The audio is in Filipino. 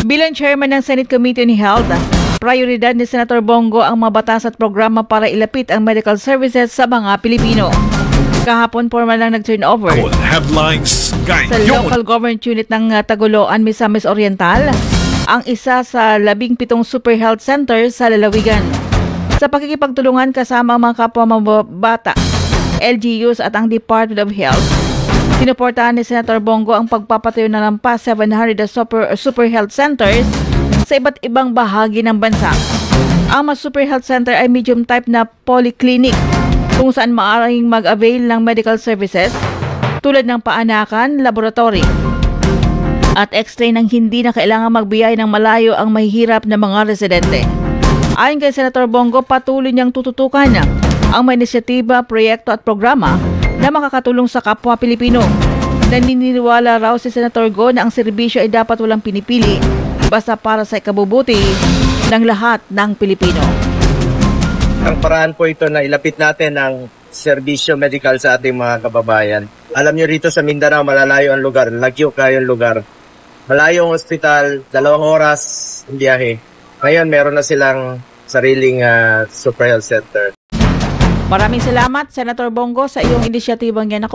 Bilang chairman ng Senate Committee on Health, prioridad ni Senator Bongo ang mga batas at programa para ilapit ang medical services sa mga Pilipino. Kahapon, formal lang nag-turnover sa local government unit ng Tagoloan, Misamis Oriental, ang isa sa 17 super health center sa lalawigan. Sa pakikipagtulungan kasama ang mga kapwa mababata, LGUs at ang Department of Health, sinuportahan ni Senator Bongo ang pagpapatayo na ng pa 700 na super health centers sa iba't ibang bahagi ng bansa. Ang mga super health center ay medium type na polyclinic kung saan maaaring mag-avail ng medical services tulad ng paanakan, laboratory at x-ray nang hindi na kailangan magbiyay ng malayo ang mahihirap na mga residente. Ayon kay Senator Bongo, patuloy niyang tututukan ang mga inisyatiba, proyekto at programa na makakatulong sa kapwa Pilipino. Naniniwala raw si Senator Go na ang serbisyo ay dapat walang pinipili basta para sa ikabubuti ng lahat ng Pilipino. Ang paraan po ito na ilapit natin ang serbisyo medikal sa ating mga kababayan. Alam niyo rito sa Mindanao, malalayo ang lugar, lagyo kayo ang lugar. Malayo ang ospital, 2 oras ang biyahe. Ngayon, meron na silang sariling super health center. Maraming salamat, Senator Bongo, sa iyong inisyatibang yan. Ako,